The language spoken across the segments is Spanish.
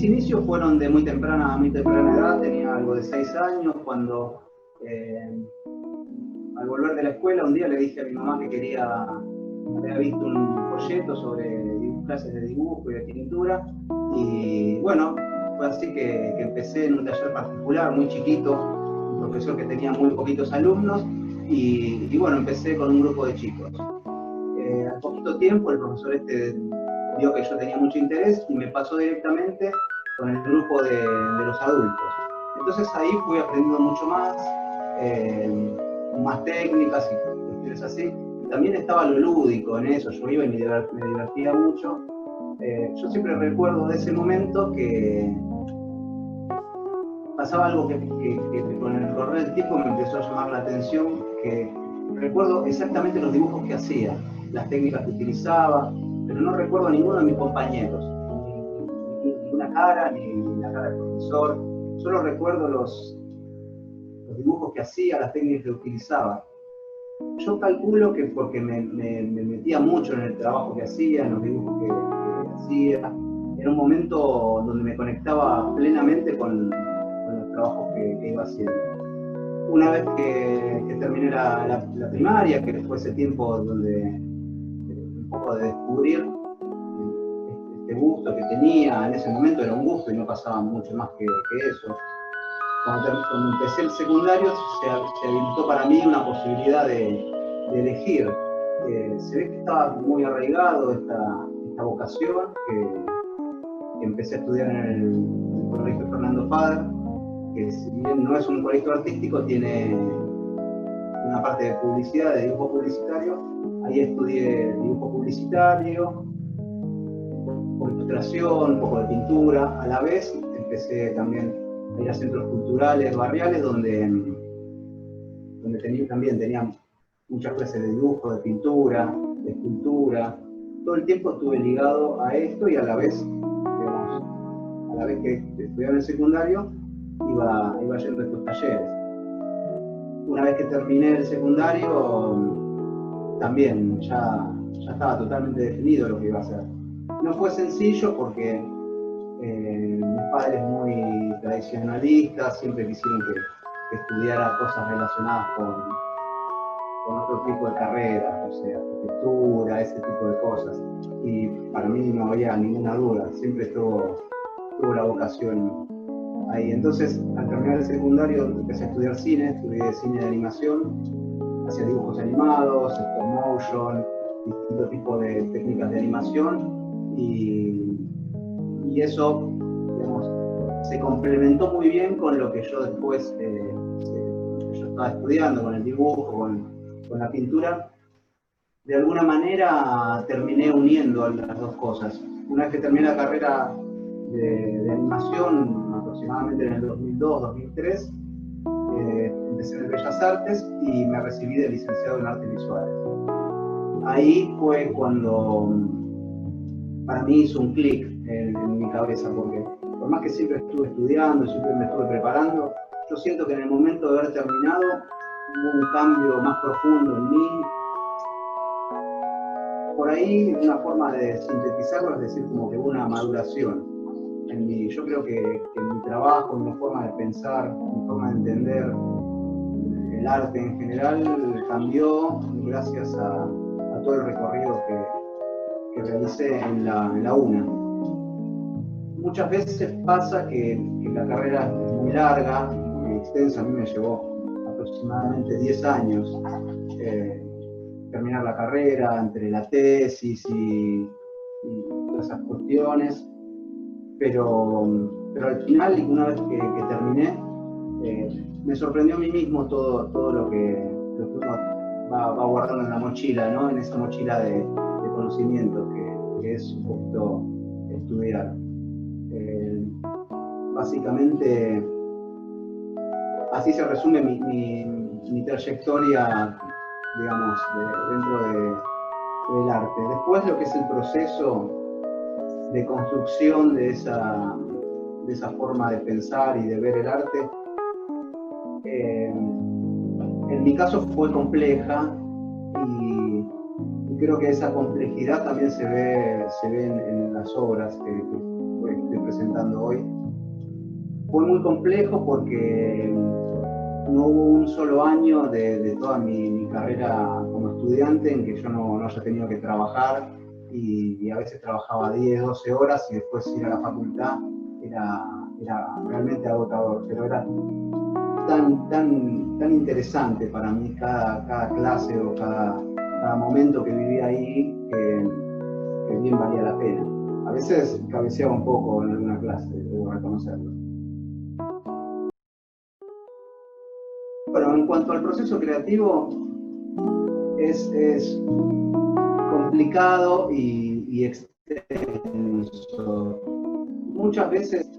inicios fueron de muy temprana edad, tenía algo de 6 años, cuando al volver de la escuela un día le dije a mi mamá que había visto un folleto sobre clases de dibujo y de pintura, y bueno, fue así que empecé en un taller particular, muy chiquito, un profesor que tenía muy poquitos alumnos, y bueno, empecé con un grupo de chicos. Al poquito tiempo el profesor vio que yo tenía mucho interés y me pasó directamente con el grupo de los adultos. Entonces ahí fui aprendiendo mucho más técnicas y cuestiones así. También estaba lo lúdico en eso, yo iba y me divertía mucho. Yo siempre recuerdo de ese momento que pasaba algo que con el correr del tiempo me empezó a llamar la atención, que recuerdo exactamente los dibujos que hacía, las técnicas que utilizaba, pero no recuerdo a ninguno de mis compañeros, ni una cara, ni la cara del profesor. Solo recuerdo los dibujos que hacía, las técnicas que utilizaba. Yo calculo que porque me metía mucho en el trabajo que hacía, en los dibujos que hacía, era un momento donde me conectaba plenamente con los trabajos que iba haciendo. Una vez que terminé la primaria, que fue ese tiempo donde un poco de descubrir este gusto que tenía, en ese momento era un gusto y no pasaba mucho más que eso. Cuando empecé el secundario se habilitó para mí una posibilidad de elegir. Se ve que estaba muy arraigado esta vocación, que empecé a estudiar en el Colegio Fernando Fader, que si bien no es un colegio artístico, tiene una parte de publicidad, de dibujo publicitario. Ahí estudié dibujo publicitario, ilustración, un poco de pintura. A la vez empecé también a ir a centros culturales, barriales, donde tenía muchas clases de dibujo, de pintura, de escultura. Todo el tiempo estuve ligado a esto, y a la vez, digamos, a la vez que estudiaba en el secundario, iba yendo a estos talleres. Una vez que terminé el secundario, también ya estaba totalmente definido lo que iba a hacer. No fue sencillo porque mis padres muy tradicionalistas siempre quisieron que estudiara cosas relacionadas con otro tipo de carreras, o sea, arquitectura, ese tipo de cosas. Y para mí no había ninguna duda, siempre tuvo la vocación ahí. Entonces, al terminar el secundario, empecé a estudiar cine, estudié cine de animación, hacía dibujos animados, stop motion, distintos tipos de técnicas de animación, y eso, digamos, se complementó muy bien con lo que yo después yo estaba estudiando, con el dibujo, con la pintura. De alguna manera terminé uniendo las dos cosas. Una vez que terminé la carrera de animación, aproximadamente en el 2002-2003, empecé en Bellas Artes y me recibí de licenciado en Artes Visuales. Ahí fue cuando para mí hizo un clic en mi cabeza, porque por más que siempre estuve estudiando, siempre me estuve preparando, yo siento que en el momento de haber terminado hubo un cambio más profundo en mí. Por ahí una forma de sintetizarlo es decir, como que hubo una maduración en mí. Yo creo que mi trabajo, mi forma de pensar, mi forma de entender el arte en general cambió gracias a todo el recorrido que realicé en la UNA. Muchas veces pasa que la carrera es muy larga, muy extensa. A mí me llevó aproximadamente 10 años terminar la carrera, entre la tesis y todas esas cuestiones, pero al final, una vez que terminé, me sorprendió a mí mismo todo lo que uno va guardando en la mochila, ¿no? En esa mochila de conocimiento que es un poquito estudiar. Básicamente, así se resume mi trayectoria, digamos, dentro del arte. Después, lo que es el proceso de construcción de esa forma de pensar y de ver el arte, en mi caso fue compleja, y creo que esa complejidad también se ve en las obras que estoy presentando hoy. Fue muy complejo porque no hubo un solo año de toda mi carrera como estudiante en que yo no haya tenido que trabajar y a veces trabajaba 10, 12 horas y después ir a la facultad era realmente agotador, pero era tan interesante para mí cada clase o cada momento que vivía ahí que bien valía la pena. A veces cabeceaba un poco en alguna clase, debo reconocerlo. Bueno, en cuanto al proceso creativo, es complicado y extenso. Muchas veces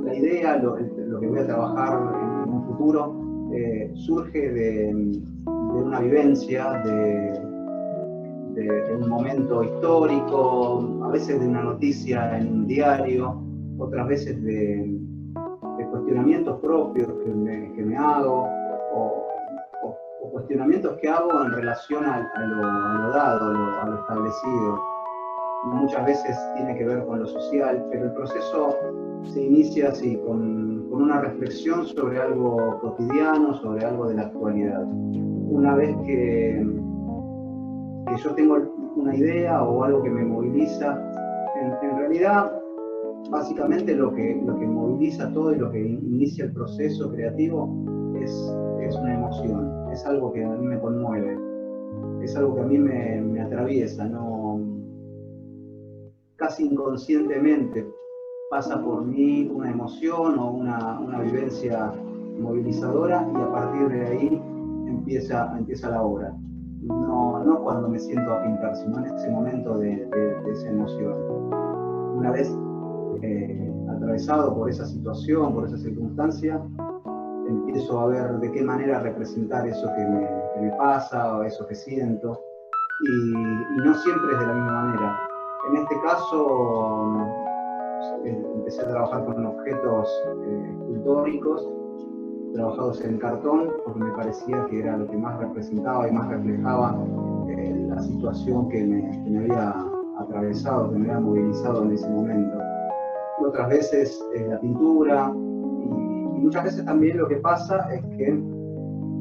la idea, lo que voy a trabajar en un futuro, surge de una vivencia, de un momento histórico, a veces de una noticia en un diario, otras veces de cuestionamientos propios que me hago, o cuestionamientos que hago en relación a lo dado, a lo establecido. Muchas veces tiene que ver con lo social, pero el proceso se inicia así, con una reflexión sobre algo cotidiano, sobre algo de la actualidad. Una vez que yo tengo una idea o algo que me moviliza, en realidad, básicamente lo que moviliza todo y lo que inicia el proceso creativo es una emoción, es algo que a mí me conmueve, es algo que a mí me atraviesa, ¿no? Casi inconscientemente pasa por mí una emoción o una vivencia movilizadora y a partir de ahí empieza la obra. No cuando me siento a pintar, sino en ese momento de esa emoción. Una vez atravesado por esa situación, por esa circunstancia, empiezo a ver de qué manera representar eso que me pasa o eso que siento, y no siempre es de la misma manera. En este caso, empecé a trabajar con objetos escultóricos, trabajados en cartón, porque me parecía que era lo que más representaba y más reflejaba la situación que me había atravesado, que me había movilizado en ese momento. Otras veces es la pintura, y muchas veces también lo que pasa es que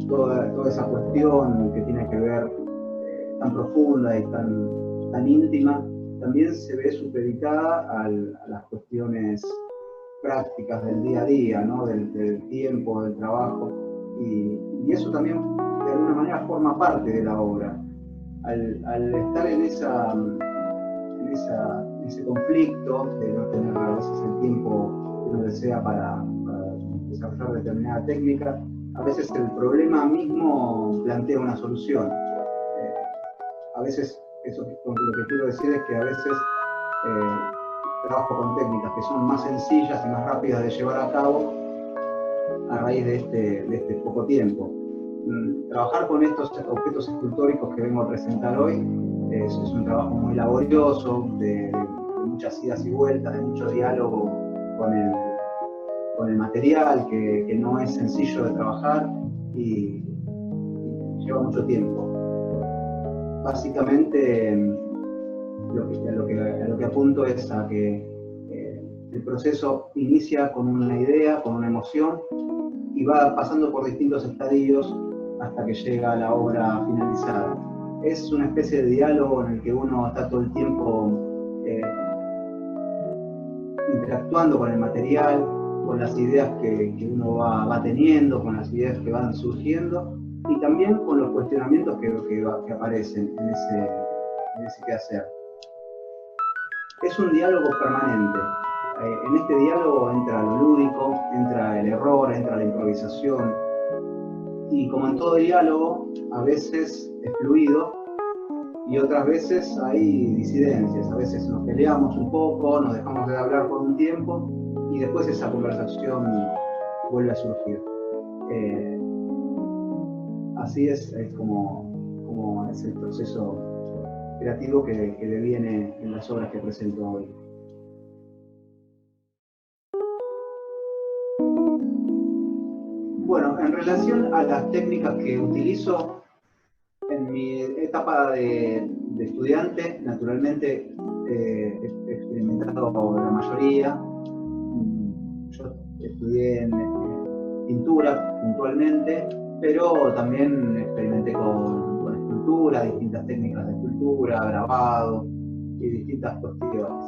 toda esa cuestión que tiene que ver tan profunda y tan íntima, también se ve supeditada a las cuestiones prácticas del día a día, ¿no? del tiempo, del trabajo, y eso también de alguna manera forma parte de la obra. Al estar en ese conflicto de no tener a veces el tiempo que uno desea para desarrollar determinada técnica, a veces el problema mismo plantea una solución. A veces, eso lo que quiero decir es que a veces trabajo con técnicas que son más sencillas y más rápidas de llevar a cabo a raíz de este poco tiempo. Trabajar con estos objetos escultóricos que vengo a presentar hoy es un trabajo muy laborioso, de muchas idas y vueltas, de mucho diálogo con el material, que no es sencillo de trabajar y lleva mucho tiempo. Básicamente, a lo que apunto es a que el proceso inicia con una idea, con una emoción, y va pasando por distintos estadios hasta que llega a la obra finalizada. Es una especie de diálogo en el que uno está todo el tiempo interactuando con el material, con las ideas que uno va teniendo, con las ideas que van surgiendo, y también con los cuestionamientos que aparecen en ese quehacer. Es un diálogo permanente. En este diálogo entra lo lúdico, entra el error, entra la improvisación, y como en todo diálogo, a veces es fluido y otras veces hay disidencias. A veces nos peleamos un poco, nos dejamos de hablar por un tiempo y después esa conversación vuelve a surgir. Así es como es el proceso creativo que deviene en las obras que presento hoy. Bueno, en relación a las técnicas que utilizo, en En mi etapa de estudiante, naturalmente, he experimentado la mayoría. Yo estudié en pintura puntualmente, pero también experimenté con escultura, distintas técnicas de escultura, grabado y distintas cuestiones.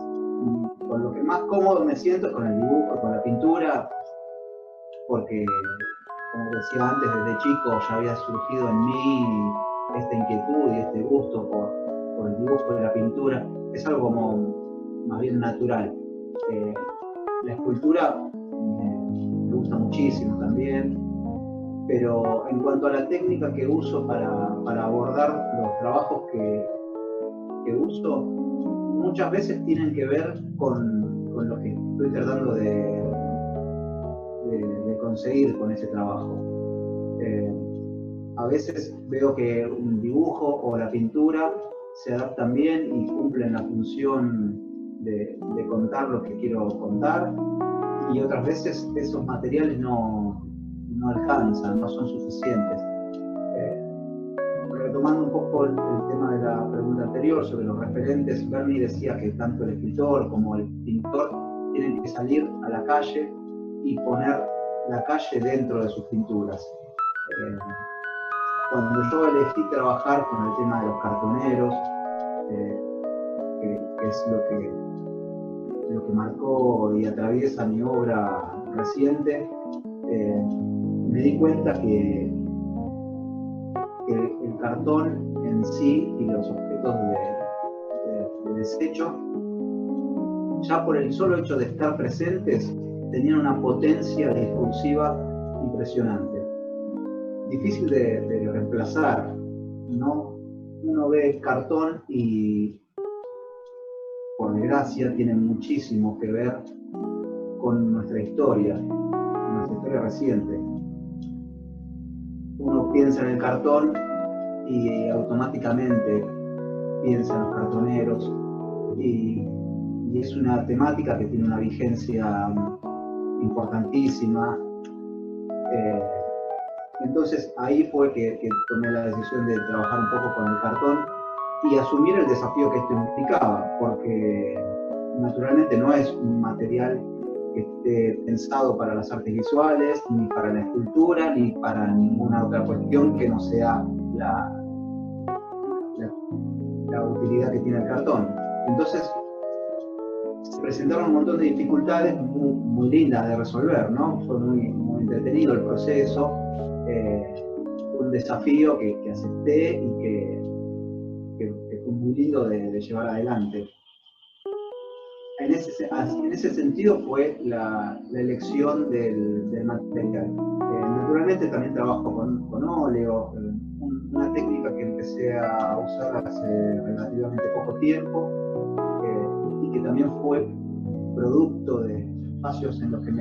Con lo que más cómodo me siento es con el dibujo, con la pintura, porque, como decía antes, desde chico ya había surgido en mí esta inquietud y este gusto por el dibujo y la pintura. Es algo como más bien natural. La escultura me gusta muchísimo también, pero en cuanto a la técnica que uso para abordar los trabajos que uso, muchas veces tienen que ver con lo que estoy tratando de conseguir con ese trabajo. A veces veo que un dibujo o la pintura se adaptan bien y cumplen la función de contar lo que quiero contar, y otras veces esos materiales no alcanzan, no son suficientes. Retomando un poco el tema de la pregunta anterior sobre los referentes, Berni decía que tanto el escritor como el pintor tienen que salir a la calle y poner la calle dentro de sus pinturas. Cuando yo elegí trabajar con el tema de los cartoneros, que es lo que marcó y atraviesa mi obra reciente, me di cuenta que el cartón en sí y los objetos de desecho, ya por el solo hecho de estar presentes, tenían una potencia discursiva impresionante. Difícil de reemplazar, ¿no? Uno ve cartón y, por desgracia, tiene muchísimo que ver con nuestra historia reciente. Uno piensa en el cartón y automáticamente piensa en los cartoneros, y es una temática que tiene una vigencia importantísima. Entonces ahí fue que tomé la decisión de trabajar un poco con el cartón y asumir el desafío que esto implicaba, porque naturalmente no es un material que esté pensado para las artes visuales, ni para la escultura, ni para ninguna otra cuestión que no sea la utilidad que tiene el cartón. Entonces se presentaron un montón de dificultades muy lindas de resolver, ¿no? Fue muy entretenido el proceso, un desafío que acepté y que fue muy lindo de llevar adelante. En ese sentido fue la elección del material. Naturalmente también trabajo con óleo, una técnica que empecé a usar hace relativamente poco tiempo, y que también fue producto de espacios en los que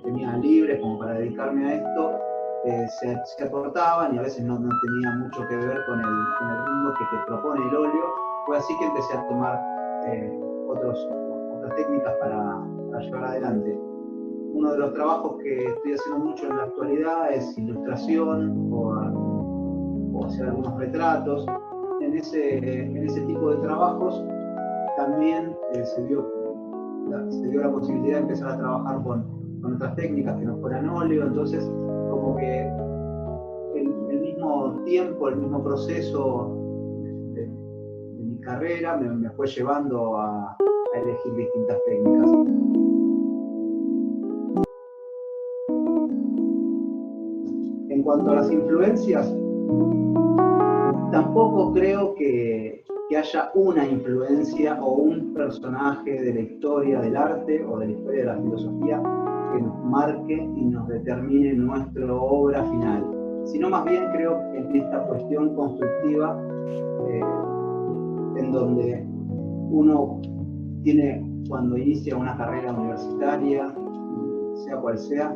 tenía libres como para dedicarme a esto. Se aportaban y a veces no tenía mucho que ver con el ritmo que te propone el óleo. Fue así que empecé a tomar otras técnicas para llevar adelante. Uno de los trabajos que estoy haciendo mucho en la actualidad es ilustración o hacer algunos retratos. En ese tipo de trabajos también se dio la posibilidad de empezar a trabajar con otras técnicas que no fueran óleo. Entonces, como que el mismo tiempo, el mismo proceso de mi carrera me fue llevando a elegir distintas técnicas. En cuanto a las influencias, tampoco creo que haya una influencia o un personaje de la historia del arte o de la historia de la filosofía que nos marque y nos determine nuestra obra final, sino más bien creo que en esta cuestión constructiva, en donde uno tiene, cuando inicia una carrera universitaria, sea cual sea,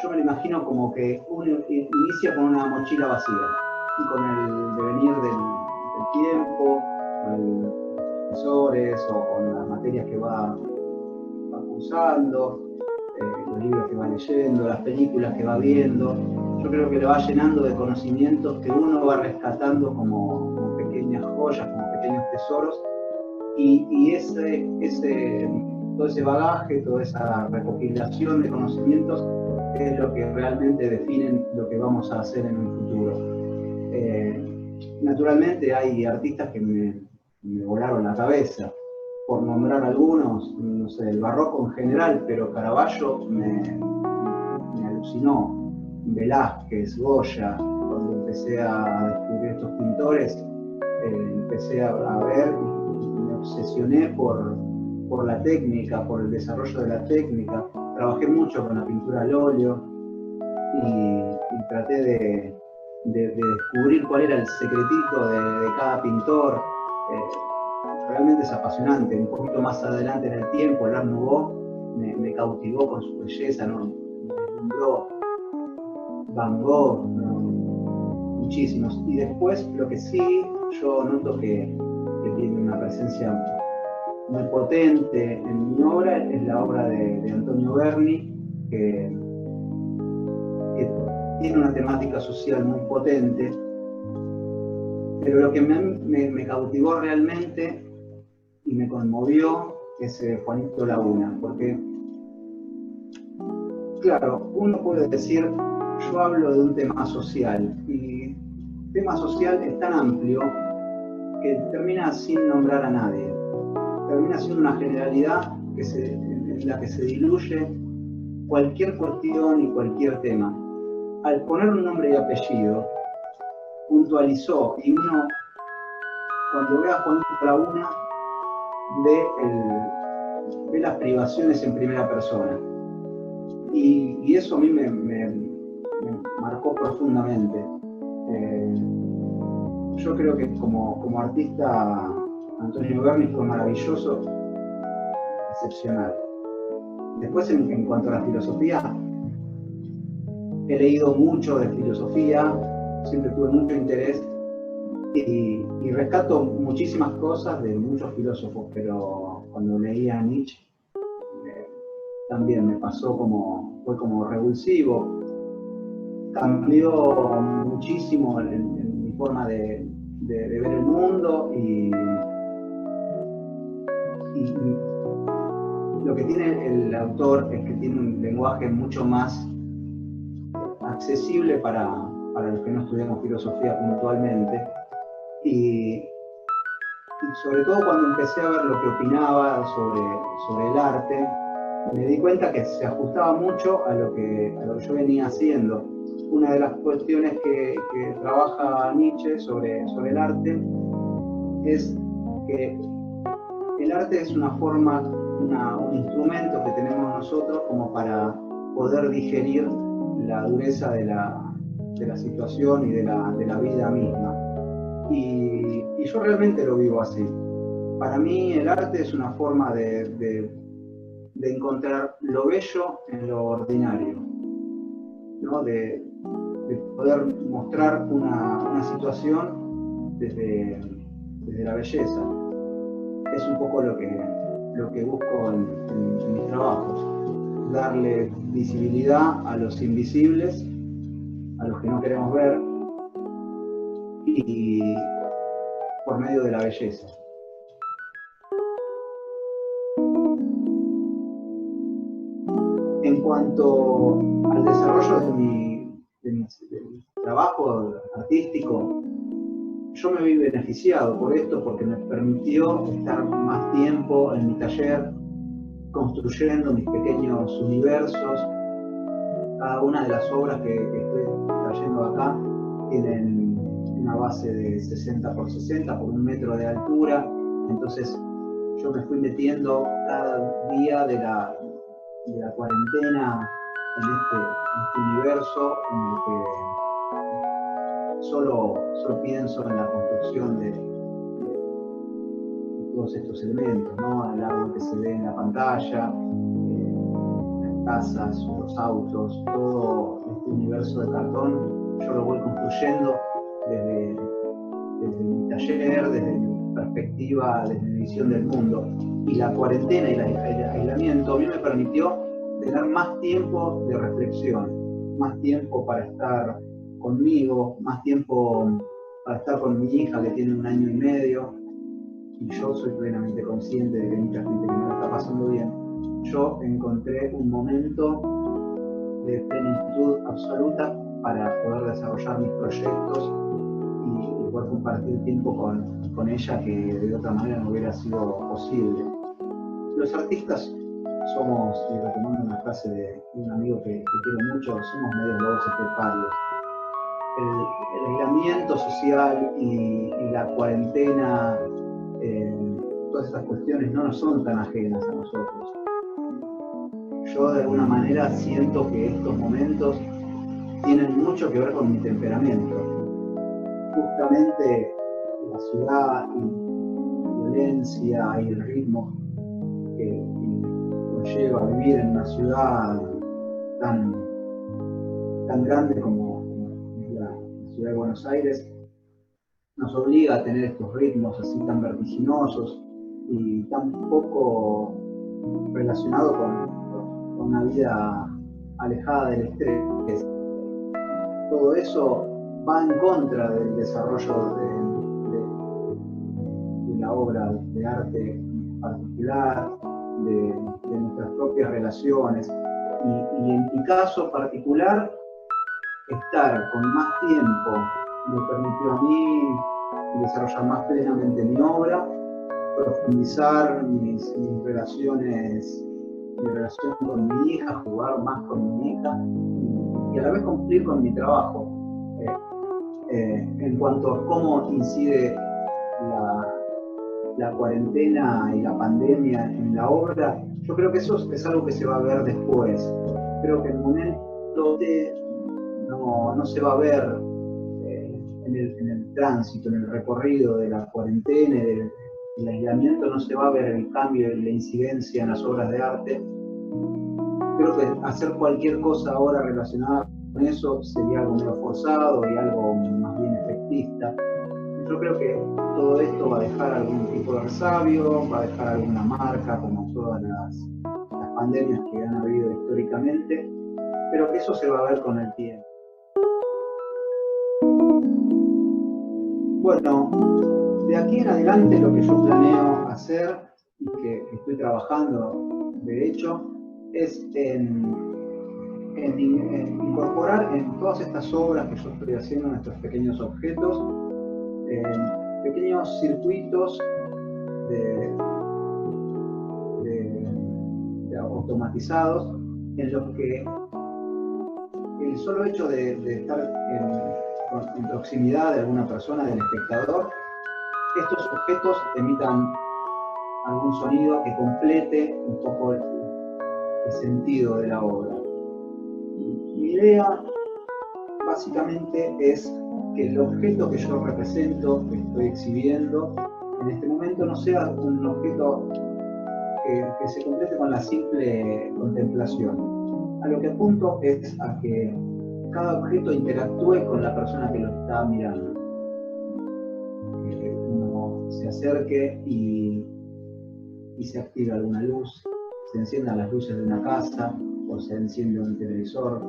yo me lo imagino como que uno inicia con una mochila vacía y con el devenir del tiempo, con los profesores o con las materias que va cursando, los libros que va leyendo, las películas que va viendo. yo creo que lo va llenando de conocimientos que uno va rescatando como pequeñas joyas, como pequeños tesoros, y todo ese bagaje, toda esa recopilación de conocimientos es lo que realmente definen lo que vamos a hacer en un futuro. Naturalmente hay artistas que me volaron la cabeza, por nombrar algunos, no sé, el barroco en general, pero Caravaggio me alucinó. Velázquez, Goya, cuando empecé a descubrir estos pintores, empecé a ver y me obsesioné por la técnica, por el desarrollo de la técnica. Trabajé mucho con la pintura al óleo y traté de descubrir cuál era el secretito de cada pintor. Realmente es apasionante. Un poquito más adelante en el tiempo, el Art Nouveau me cautivó con su belleza, ¿no? Me deslumbró. Van Gogh, muchísimos. Y después, lo que sí, yo noto que tiene una presencia muy potente en mi obra, es la obra de Antonio Berni, que tiene una temática social muy potente, pero lo que me cautivó realmente y me conmovió es Juanito Laguna, porque, claro, uno puede decir, yo hablo de un tema social, y el tema social es tan amplio que termina sin nombrar a nadie. Termina siendo una generalidad en la que se diluye cualquier cuestión y cualquier tema. Al poner un nombre y apellido, puntualizó, y uno, cuando ve a Juanito Laguna, ve las privaciones en primera persona. Y eso a mí me marcó profundamente. Yo creo que como artista, Antonio Berni fue maravilloso, excepcional. Después, en cuanto a la filosofía, he leído mucho de filosofía, siempre tuve mucho interés y rescato muchísimas cosas de muchos filósofos, pero cuando leía a Nietzsche también me pasó fue como revulsivo. Cambió muchísimo en mi forma de ver el mundo y lo que tiene el autor es que tiene un lenguaje mucho más accesible para los que no estudiamos filosofía puntualmente, y sobre todo cuando empecé a ver lo que opinaba sobre el arte, me di cuenta que se ajustaba mucho a lo que yo venía haciendo. Una de las cuestiones que trabaja Nietzsche sobre el arte es que el arte es una forma, un instrumento que tenemos nosotros como para poder digerir la dureza de la situación y de la vida misma. Y yo realmente lo vivo así. Para mí el arte es una forma de encontrar lo bello en lo ordinario, ¿no? De poder mostrar una situación desde la belleza. Es un poco lo que busco en mis trabajos, darle visibilidad a los invisibles, a los que no queremos ver, y por medio de la belleza. En cuanto al desarrollo de mi trabajo artístico, yo me vi beneficiado por esto porque me permitió estar más tiempo en mi taller construyendo mis pequeños universos. Cada una de las obras que estoy trayendo acá tienen una base de 60 por 60 por 1 metro de altura, entonces yo me fui metiendo cada día de la cuarentena en este universo en el que solo pienso en la construcción de todos estos elementos, ¿no? El árbol que se ve en la pantalla, las casas, los autos, todo este universo de cartón, yo lo voy construyendo desde mi taller, desde mi perspectiva, desde mi visión del mundo. Y la cuarentena y el aislamiento a mí me permitió tener más tiempo de reflexión. más tiempo para estar conmigo, más tiempo para estar con mi hija que tiene 1 año y medio, y yo soy plenamente consciente de que hay mucha gente que no la está pasando bien. Yo encontré un momento de plenitud absoluta para poder desarrollar mis proyectos y poder compartir tiempo con ella, que de otra manera no hubiera sido posible. Los artistas somos, y retomando una frase de un amigo que quiero mucho, somos medios lobos esteparios. El aislamiento social y la cuarentena, todas estas cuestiones no nos son tan ajenas a nosotros. Yo de alguna manera siento que estos momentos tienen mucho que ver con mi temperamento. Justamente la ciudad y la violencia y el ritmo que conlleva vivir en una ciudad tan grande como la ciudad de Buenos Aires nos obliga a tener estos ritmos así tan vertiginosos y tan poco relacionados con una vida alejada del estrés. Todo eso va en contra del desarrollo de la obra de arte particular, de nuestras propias relaciones. Y en mi caso particular, estar con más tiempo me permitió a mí desarrollar más plenamente mi obra, profundizar mis relaciones, mi relación con mi hija, jugar más con mi hija y a la vez cumplir con mi trabajo. En cuanto a cómo incide la cuarentena y la pandemia en la obra, yo creo que eso es algo que se va a ver después. Creo que en el momento no se va a ver en el tránsito, en el recorrido de la cuarentena y del aislamiento, no se va a ver el cambio y la incidencia en las obras de arte. Creo que hacer cualquier cosa ahora relacionada con eso sería algo medio forzado y algo más bien efectista. Yo creo que todo esto va a dejar algún tipo de resabio, va a dejar alguna marca, como todas las pandemias que han habido históricamente, pero que eso se va a ver con el tiempo. Bueno, de aquí en adelante lo que yo planeo hacer y que estoy trabajando, de hecho, es en incorporar en todas estas obras que yo estoy haciendo, en estos pequeños objetos, pequeños circuitos automatizados en los que el solo hecho de estar en proximidad de alguna persona, del espectador, estos objetos emitan algún sonido que complete un poco el sentido de la obra. Mi idea básicamente es que el objeto que yo represento, que estoy exhibiendo, en este momento no sea un objeto que se complete con la simple contemplación. A lo que apunto es a que cada objeto interactúe con la persona que lo está mirando. Que uno se acerque y se active alguna luz, se enciendan las luces de una casa o se enciende un televisor,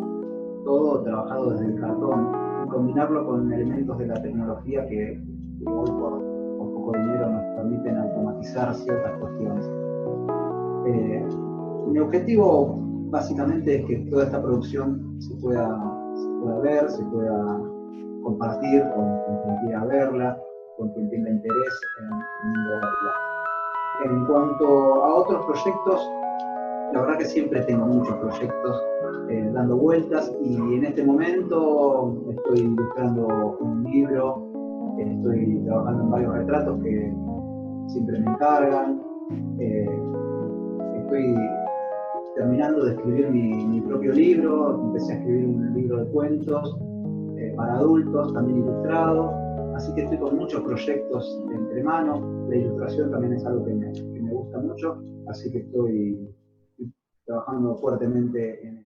todo trabajado desde el cartón, y combinarlo con elementos de la tecnología que hoy por poco dinero nos permiten automatizar ciertas cuestiones. Mi objetivo básicamente es que toda esta producción se pueda ver, se pueda compartir con quien quiera verla, con quien tenga interés en verla. En cuanto a otros proyectos, la verdad que siempre tengo muchos proyectos dando vueltas y en este momento estoy ilustrando un libro, estoy trabajando en varios retratos que siempre me encargan, estoy terminando de escribir mi propio libro, empecé a escribir un libro de cuentos para adultos, también ilustrado, así que estoy con muchos proyectos entre manos. La ilustración también es algo que me gusta mucho, así que estoy trabajando fuertemente en